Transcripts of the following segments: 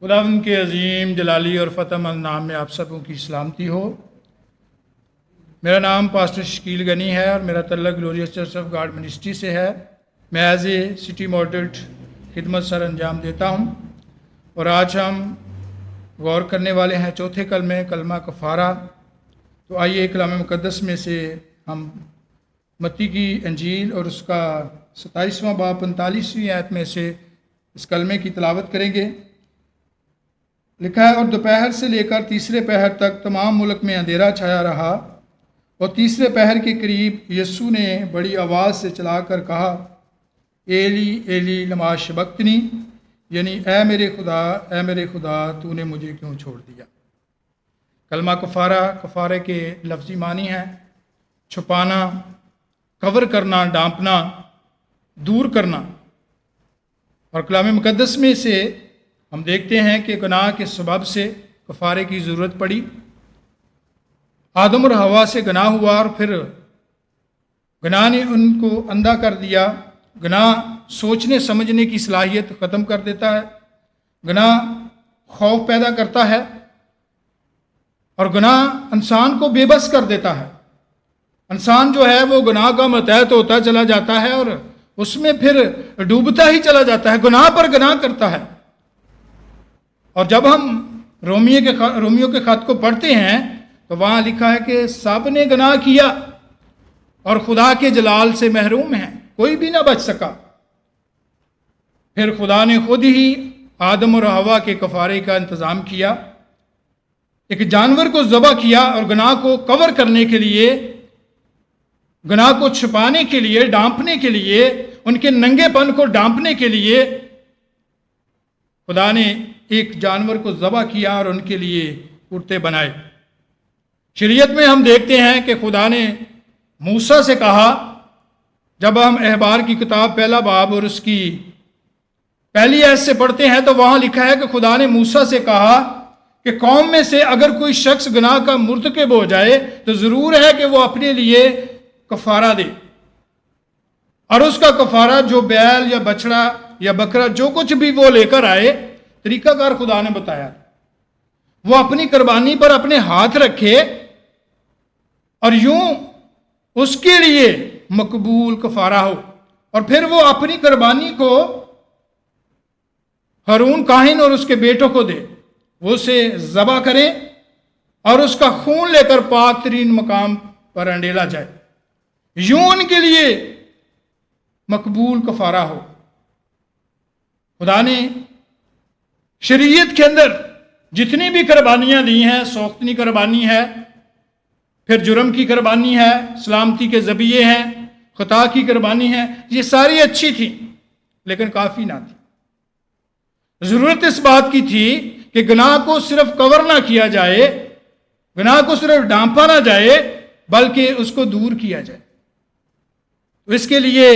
خداوند کے عظیم جلالی اور فتح مند نام میں آپ سبوں کی سلامتی ہو۔ میرا نام پاسٹر شکیل غنی ہے اور میرا تعلق glorious church of God ministry سے ہے۔ میں ایز اے سٹی ماڈلڈ خدمت سر انجام دیتا ہوں، اور آج ہم غور کرنے والے ہیں چوتھے کلمہ کفارہ۔ تو آئیے کلام مقدس میں سے ہم متی کی انجیل اور اس کا 27واں باب 45ویں آیت میں سے اس کلمے کی تلاوت کریں گے۔ لکھا ہے، اور دوپہر سے لے کر تیسرے پہر تک تمام ملک میں اندھیرا چھایا رہا، اور تیسرے پہر کے قریب یسوع نے بڑی آواز سے چلا کر کہا، ایلی ایلی لما شبقتنی، یعنی اے میرے خدا تو نے مجھے کیوں چھوڑ دیا۔ کلمہ کفارے کے لفظی معنی ہے چھپانا، کور کرنا، ڈانپنا، دور کرنا۔ اور کلام مقدس میں سے ہم دیکھتے ہیں کہ گناہ کے سبب سے کفارے کی ضرورت پڑی۔ آدم اور حوا سے گناہ ہوا، اور پھر گناہ نے ان کو اندھا کر دیا۔ گناہ سوچنے سمجھنے کی صلاحیت ختم کر دیتا ہے، گناہ خوف پیدا کرتا ہے، اور گناہ انسان کو بے بس کر دیتا ہے۔ انسان جو ہے وہ گناہ کا متحد ہوتا چلا جاتا ہے، اور اس میں پھر ڈوبتا ہی چلا جاتا ہے، گناہ پر گناہ کرتا ہے۔ اور جب ہم رومیو کے خط کو پڑھتے ہیں تو وہاں لکھا ہے کہ سب نے گناہ کیا اور خدا کے جلال سے محروم ہیں، کوئی بھی نہ بچ سکا۔ پھر خدا نے خود ہی آدم اور حوا کے کفارے کا انتظام کیا، ایک جانور کو ذبح کیا، اور گناہ کو کور کرنے کے لیے، گناہ کو چھپانے کے لیے، ڈانپنے کے لیے، ان کے ننگے پن کو ڈانپنے کے لیے خدا نے ایک جانور کو ذبح کیا اور ان کے لیے کرتے بنائے۔ شریعت میں ہم دیکھتے ہیں کہ خدا نے موسیٰ سے کہا، جب ہم احبار کی کتاب پہلا باب اور اس کی پہلی آیت سے پڑھتے ہیں تو وہاں لکھا ہے کہ خدا نے موسیٰ سے کہا کہ قوم میں سے اگر کوئی شخص گناہ کا مرتکب ہو جائے تو ضرور ہے کہ وہ اپنے لیے کفارہ دے، اور اس کا کفارہ جو بیل یا بچڑا یا بکرا جو کچھ بھی وہ لے کر آئے، طریقہ کار خدا نے بتایا، وہ اپنی قربانی پر اپنے ہاتھ رکھے اور یوں اس کے لیے مقبول کفارہ ہو، اور پھر وہ اپنی قربانی کو ہارون کاہن اور اس کے بیٹوں کو دے، وہ اسے ذبح کریں اور اس کا خون لے کر پاک ترین مقام پر انڈیلا جائے، یوں ان کے لیے مقبول کفارہ ہو۔ خدا نے شریعت کے اندر جتنی بھی قربانیاں دی ہیں، سوختنی قربانی ہے، پھر جرم کی قربانی ہے، سلامتی کے ذبیحے ہیں، خطا کی قربانی ہے، یہ ساری اچھی تھی لیکن کافی نہ تھی۔ ضرورت اس بات کی تھی کہ گناہ کو صرف کور نہ کیا جائے، گناہ کو صرف ڈانپا نہ جائے، بلکہ اس کو دور کیا جائے۔ اس کے لیے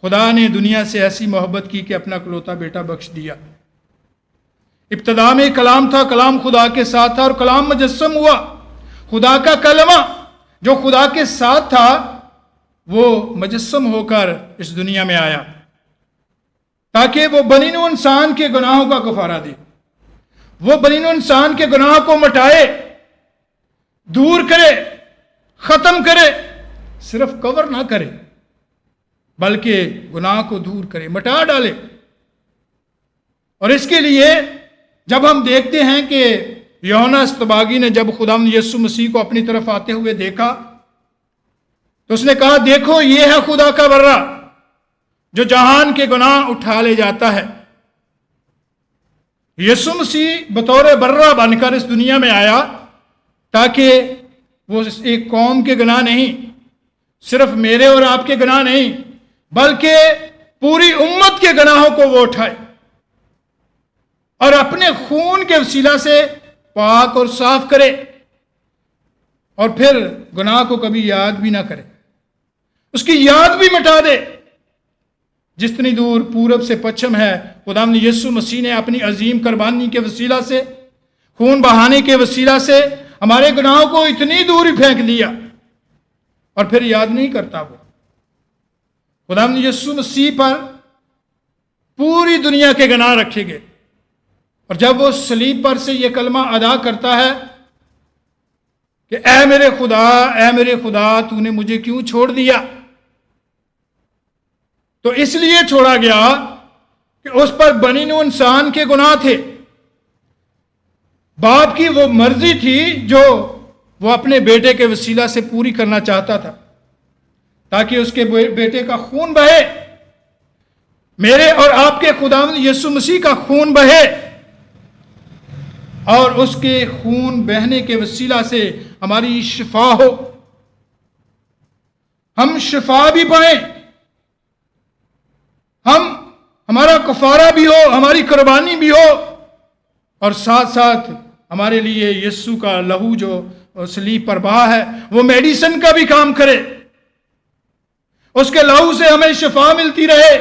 خدا نے دنیا سے ایسی محبت کی کہ اپنا اکلوتا بیٹا بخش دیا۔ ابتدا میں کلام تھا، کلام خدا کے ساتھ تھا، اور کلام مجسم ہوا۔ خدا کا کلمہ جو خدا کے ساتھ تھا وہ مجسم ہو کر اس دنیا میں آیا تاکہ وہ بنی نوع انسان کے گناہوں کا کفارہ دے، وہ بنی نوع انسان کے گناہ کو مٹائے، دور کرے، ختم کرے، صرف کور نہ کرے بلکہ گناہ کو دور کرے، مٹا ڈالے۔ اور اس کے لیے جب ہم دیکھتے ہیں کہ یوحنا استباغی نے جب خداوند یسوع مسیح کو اپنی طرف آتے ہوئے دیکھا تو اس نے کہا، دیکھو یہ ہے خدا کا برہ جو جہان کے گناہ اٹھا لے جاتا ہے۔ یسوع مسیح بطور برہ بن کر اس دنیا میں آیا تاکہ وہ ایک قوم کے گناہ نہیں، صرف میرے اور آپ کے گناہ نہیں، بلکہ پوری امت کے گناہوں کو وہ اٹھائے اور اپنے خون کے وسیلہ سے پاک اور صاف کرے، اور پھر گناہ کو کبھی یاد بھی نہ کرے، اس کی یاد بھی مٹا دے۔ جتنی دور پورب سے پچھم ہے، خداوند یسوع مسیح نے اپنی عظیم قربانی کے وسیلہ سے، خون بہانے کے وسیلہ سے ہمارے گناہوں کو اتنی دور ہی پھینک دیا، اور پھر یاد نہیں کرتا۔ وہ خداوند یسوع مسیح پر پوری دنیا کے گناہ رکھے گئے، اور جب وہ صلیب پر سے یہ کلمہ ادا کرتا ہے کہ اے میرے خدا تو نے مجھے کیوں چھوڑ دیا، تو اس لیے چھوڑا گیا کہ اس پر بنی نوع انسان کے گناہ تھے۔ باپ کی وہ مرضی تھی جو وہ اپنے بیٹے کے وسیلہ سے پوری کرنا چاہتا تھا، تاکہ اس کے بیٹے کا خون بہے، میرے اور آپ کے خداوند یسوع مسیح کا خون بہے، اور اس کے خون بہنے کے وسیلہ سے ہماری شفا ہو، ہم شفا بھی پائیں، ہمارا کفارہ بھی ہو، ہماری قربانی بھی ہو، اور ساتھ ساتھ ہمارے لیے یسوع کا لہو جو صلیب پر بہا ہے وہ میڈیسن کا بھی کام کرے، اس کے لہو سے ہمیں شفا ملتی رہے۔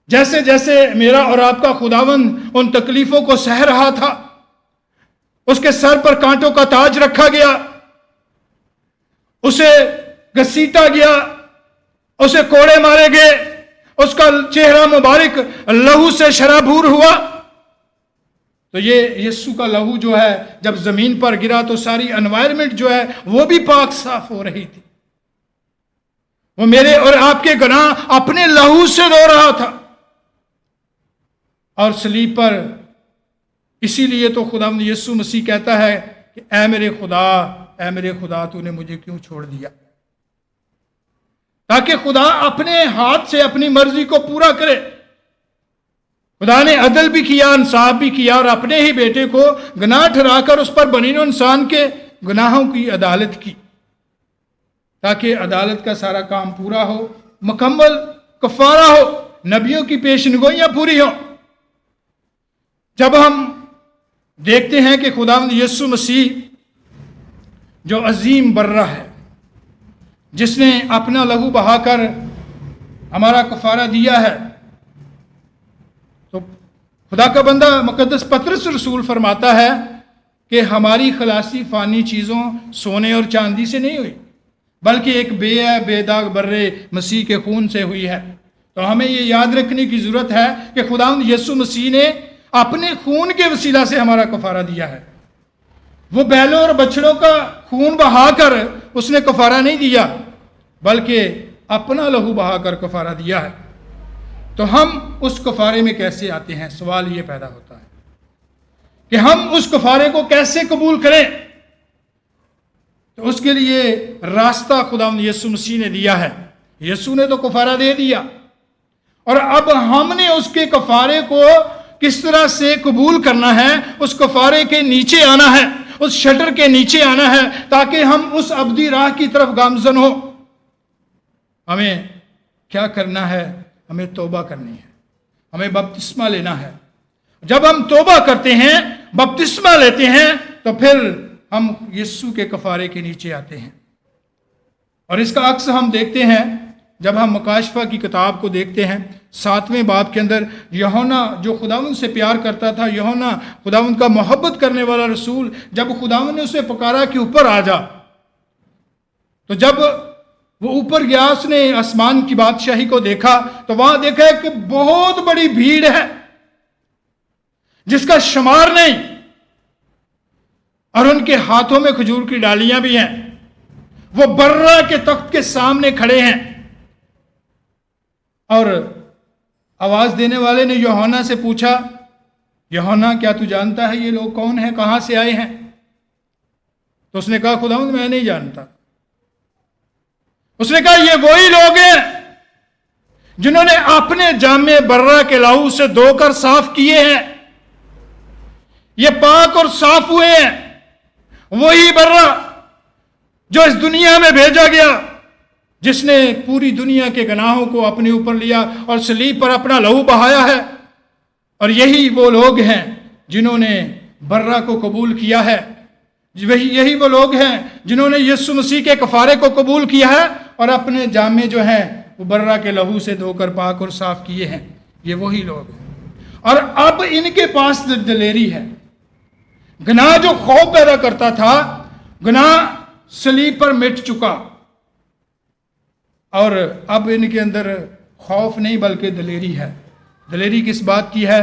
جیسے جیسے میرا اور آپ کا خداوند ان تکلیفوں کو سہ رہا تھا، اس کے سر پر کانٹوں کا تاج رکھا گیا، اسے گھسیٹا گیا، اسے کوڑے مارے گئے، اس کا چہرہ مبارک لہو سے شرابور ہوا، تو یہ یسوع کا لہو جو ہے جب زمین پر گرا تو ساری انوائرمنٹ جو ہے وہ بھی پاک صاف ہو رہی تھی، وہ میرے اور آپ کے گناہ اپنے لہو سے دھو رہا تھا۔ اور صلیب پر اسی لیے تو خداوند یسوع مسیح کہتا ہے کہ اے میرے خدا تو نے مجھے کیوں چھوڑ دیا، تاکہ خدا اپنے ہاتھ سے اپنی مرضی کو پورا کرے۔ خدا نے عدل بھی کیا، انصاف بھی کیا، اور اپنے ہی بیٹے کو گناہ ٹھہرا کر اس پر بنی نوع انسان کے گناہوں کی عدالت کی، تاکہ عدالت کا سارا کام پورا ہو، مکمل کفارہ ہو، نبیوں کی پیشنگوئیاں پوری ہوں۔ جب ہم دیکھتے ہیں کہ خداوند یسوع مسیح جو عظیم برہ ہے، جس نے اپنا لہو بہا کر ہمارا کفارہ دیا ہے، تو خدا کا بندہ مقدس پطرس رسول فرماتا ہے کہ ہماری خلاصی فانی چیزوں سونے اور چاندی سے نہیں ہوئی، بلکہ ایک بے داغ برے مسیح کے خون سے ہوئی ہے۔ تو ہمیں یہ یاد رکھنے کی ضرورت ہے کہ خداوند یسوع مسیح نے اپنے خون کے وسیلہ سے ہمارا کفارہ دیا ہے۔ وہ بیلوں اور بچڑوں کا خون بہا کر اس نے کفارہ نہیں دیا، بلکہ اپنا لہو بہا کر کفارہ دیا ہے۔ تو ہم اس کفارے میں کیسے آتے ہیں؟ سوال یہ پیدا ہوتا ہے کہ ہم اس کفارے کو کیسے قبول کریں؟ تو اس کے لیے راستہ خداوند یسوع مسیح نے دیا ہے۔ یسوع نے تو کفارہ دے دیا، اور اب ہم نے اس کے کفارے کو کس طرح سے قبول کرنا ہے، اس کفارے کے نیچے آنا ہے، اس شٹر کے نیچے آنا ہے، تاکہ ہم اس ابدی راہ کی طرف گامزن ہو۔ ہمیں کیا کرنا ہے؟ ہمیں توبہ کرنی ہے، ہمیں بپتسمہ لینا ہے۔ جب ہم توبہ کرتے ہیں، بپتسمہ لیتے ہیں، تو پھر ہم یسوع کے کفارے کے نیچے آتے ہیں۔ اور اس کا عکس ہم دیکھتے ہیں جب ہم مکاشفہ کی کتاب کو دیکھتے ہیں، 7ویں باب کے اندر یوحنا جو خداوند سے پیار کرتا تھا، یوحنا خداوند کا محبت کرنے والا رسول، جب خداوند نے اسے پکارا کہ اوپر آ جا، تو جب وہ اوپر گیا، اس نے آسمان کی بادشاہی کو دیکھا، تو وہاں دیکھا کہ بہت بڑی بھیڑ ہے جس کا شمار نہیں، اور ان کے ہاتھوں میں کھجور کی ڈالیاں بھی ہیں، وہ برہ کے تخت کے سامنے کھڑے ہیں۔ اور آواز دینے والے نے یوحنا سے پوچھا، یوحنا کیا تو جانتا ہے یہ لوگ کون ہیں، کہاں سے آئے ہیں؟ تو اس نے کہا خداوند میں نہیں جانتا۔ اس نے کہا یہ وہی لوگ ہیں جنہوں نے اپنے جامے برہ کے لہو سے دھو کر صاف کیے ہیں، یہ پاک اور صاف ہوئے ہیں۔ وہی برہ جو اس دنیا میں بھیجا گیا، جس نے پوری دنیا کے گناہوں کو اپنے اوپر لیا اور صلیب پر اپنا لہو بہایا ہے۔ اور یہی وہ لوگ ہیں جنہوں نے برہ کو قبول کیا ہے، یہی وہ لوگ ہیں جنہوں نے یسوع مسیح کے کفارے کو قبول کیا ہے اور اپنے جامے جو ہیں وہ برہ کے لہو سے دھو کر پاک اور صاف کیے ہیں۔ یہ وہی لوگ ہیں، اور اب ان کے پاس دلیری ہے۔ گناہ جو خوف پیدا کرتا تھا، گناہ صلیب پر مٹ چکا، اور اب ان کے اندر خوف نہیں بلکہ دلیری ہے۔ دلیری کس بات کی ہے؟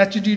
HD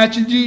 HD